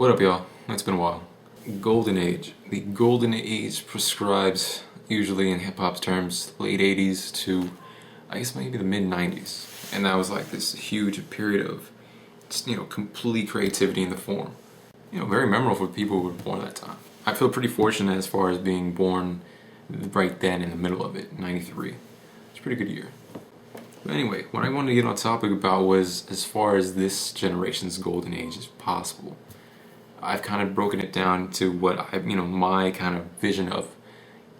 What up, y'all? It's been a while. Golden Age. The Golden Age prescribes, usually in hip-hop's terms, late 80s to, I guess, maybe the mid-90s. And that was like this huge period of, just, complete creativity in the form. Very memorable for people who were born at that time. I feel pretty fortunate as far as being born right then in the middle of it, 93. It's a pretty good year. But anyway, what I wanted to get on topic about was as far as this generation's golden age is possible. I've kind of broken it down to what my kind of vision of,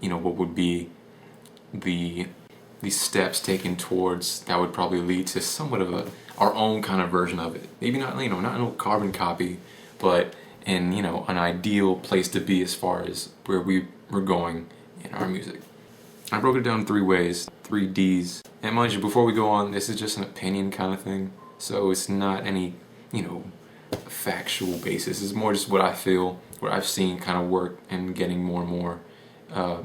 what would be the steps taken towards that would probably lead to somewhat of our own kind of version of it. Maybe not, not no carbon copy, but in, an ideal place to be as far as where we were going in our music. I broke it down 3 ways, 3 Ds. And mind you, before we go on, this is just an opinion kind of thing. So it's not any, factual basis. It's more just what I feel, what I've seen kind of work and getting more and more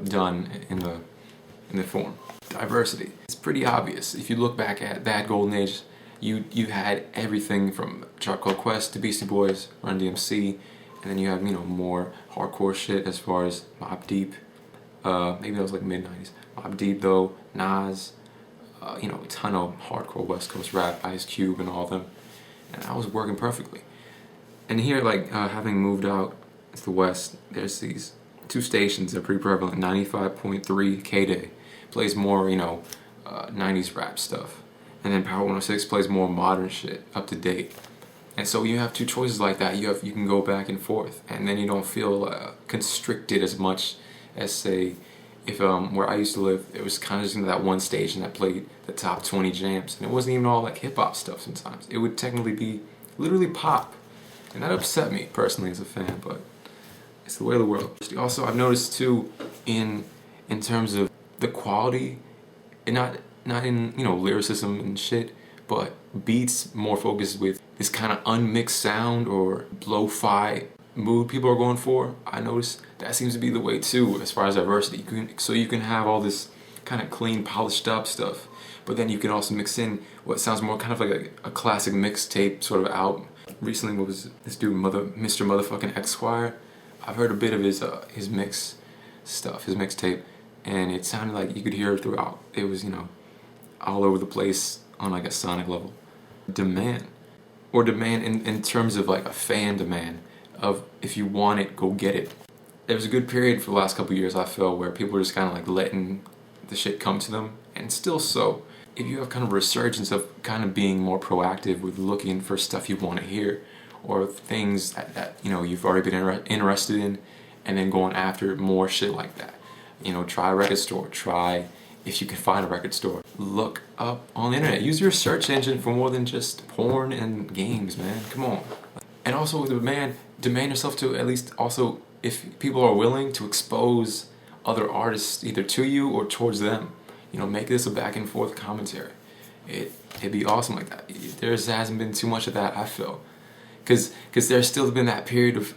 done in the form. Diversity. It's pretty obvious. If you look back at that golden age, you had everything from Tribe Called Quest to Beastie Boys, Run DMC, and then you have more hardcore shit as far as Mobb Deep. Maybe that was like mid-90s. Mobb Deep though, Nas, a ton of hardcore West Coast rap, Ice Cube and all of them. And I was working perfectly. And here, having moved out to the West, there's these 2 stations that are pretty prevalent. 95.3 K-Day plays more, 90s rap stuff. And then Power 106 plays more modern shit, up to date. And so you have 2 choices like that. You can go back and forth. And then you don't feel constricted as much as, say, if where I used to live, it was kind of just that one station that played the top 20 jams. And it wasn't even all like hip-hop stuff sometimes. It would technically be literally pop. And that upset me personally as a fan, but it's the way of the world. Also, I've noticed too, in terms of the quality, and not in lyricism and shit, but beats more focused with this kind of unmixed sound or lo-fi mood people are going for. I noticed that seems to be the way too, as far as diversity. You can have all this kind of clean, polished up stuff, but then you can also mix in what sounds more kind of like a classic mixtape sort of album. Recently, what was this dude, Mr. Motherfucking Esquire? I've heard a bit of his mix stuff, his mixtape, and it sounded like you could hear it throughout. It was, all over the place on like a sonic level. Demand in terms of like a fan demand of if you want it, go get it. There was a good period for the last couple of years, I feel, where people were just kind of like letting the shit come to them, and still so. If you have kind of a resurgence of kind of being more proactive with looking for stuff you want to hear, or things that you've already been interested in, and then going after more shit like that. Try a record store. Try, if you can find a record store, look up on the internet. Use your search engine for more than just porn and games, man. Come on. And also with demand yourself to at least also, if people are willing to expose other artists either to you or towards them. Make this a back and forth commentary. It'd be awesome like that. There hasn't been too much of that, I feel. Because there's still been that period of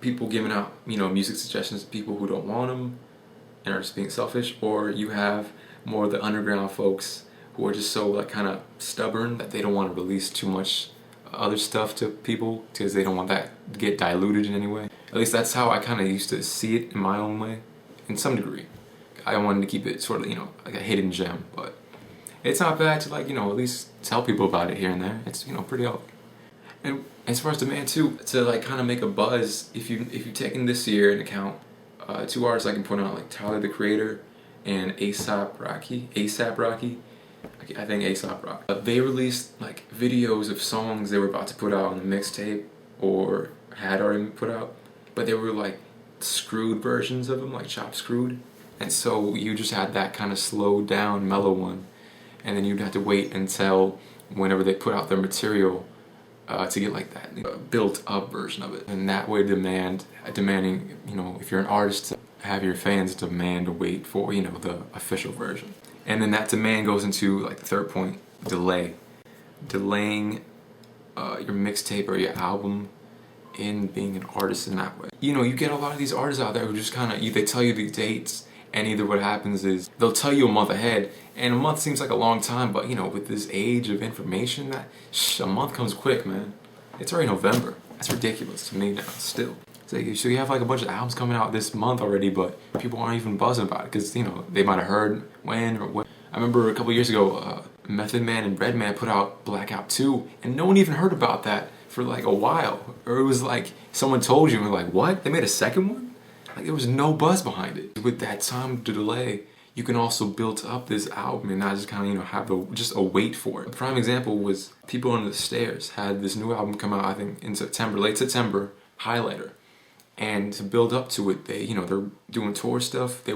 people giving out, music suggestions to people who don't want them and are just being selfish. Or you have more of the underground folks who are just so kind of stubborn that they don't want to release too much other stuff to people because they don't want that to get diluted in any way. At least that's how I kind of used to see it in my own way, in some degree. I wanted to keep it sort of, like a hidden gem, but it's not bad to at least tell people about it here and there. It's, pretty healthy. And as far as demand too, to kind of make a buzz, if you've taken this year into account, 2 artists I can point out, like Tyler the Creator and A$AP Rocky. I think A$AP Rocky. They released videos of songs they were about to put out on the mixtape or had already put out, but they were screwed versions of them, chopped screwed. And so you just had that kind of slowed down, mellow one. And then you'd have to wait until whenever they put out their material to get that built up version of it. And that way demanding, if you're an artist, to have your fans demand to wait for, the official version. And then that demand goes into the 3rd point, delay. Delaying your mixtape or your album in being an artist in that way. You get a lot of these artists out there who just kind of, they tell you the dates, and either what happens is they'll tell you a month ahead, and a month seems like a long time, but with this age of information, a month comes quick, man. It's already November. That's ridiculous to me now, still. It's like, so you have like a bunch of albums coming out this month already, but people aren't even buzzing about it because, you know, they might have heard when or what. I remember a couple years ago, Method Man and Redman put out Blackout 2, and no one even heard about that for like a while. Or it was like someone told you, and we're like, what? They made a second one? Like, there was no buzz behind it. With that time to delay, you can also build up this album and not just kind of, you know, have just a wait for it. A prime example was People Under the Stairs had this new album come out, I think, in September, late September, Highlighter. And to build up to it, they, you know, they're doing tour stuff. They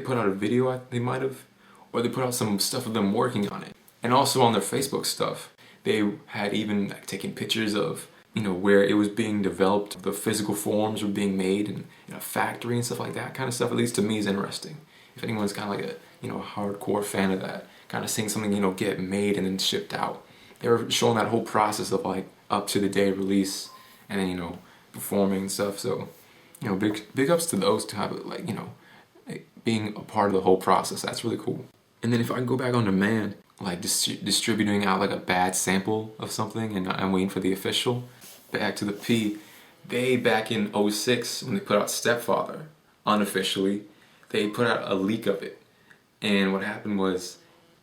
put out a video, they might have, or they put out some stuff of them working on it. And also on their Facebook stuff, they had even like taken pictures of, you know, where it was being developed, the physical forms were being made in a factory and stuff like that. Kind of stuff, at least to me, is interesting. If anyone's kind of like a, you know, hardcore fan of that, kind of seeing something, you know, get made and then shipped out. They were showing that whole process of like up to the day release and then, you know, performing and stuff. So, you know, big ups to those type of, like, you know, like being a part of the whole process. That's really cool. And then if I can go back on demand, like distributing out like a bad sample of something and I'm waiting for the official, back to the P, they back in 06 when they put out Stepfather, unofficially, they put out a leak of it. And what happened was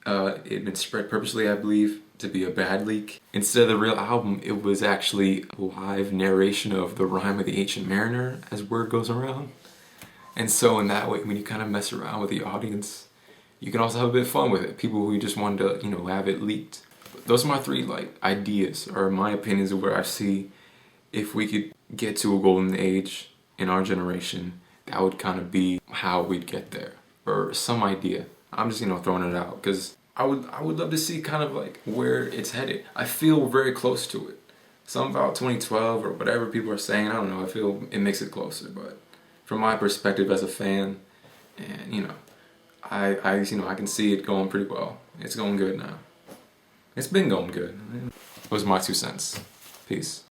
it had been spread purposely, I believe, to be a bad leak. Instead of the real album, it was actually a live narration of The Rhyme of the Ancient Mariner, as word goes around. And so in that way, when you kind of mess around with the audience, you can also have a bit of fun with it. People who just wanted to, you know, have it leaked. But those are my three like ideas, or my opinions of where I see if we could get to a golden age in our generation, that would kind of be how we'd get there, or some idea. I'm just, you know, throwing it out because I would love to see kind of like where it's headed. I feel very close to it. Something about 2012 or whatever people are saying, I don't know, I feel it makes it closer. But from my perspective as a fan, and you know, I you know, I can see it going pretty well. It's going good now. It's been going good. Those are my 2 cents. Peace.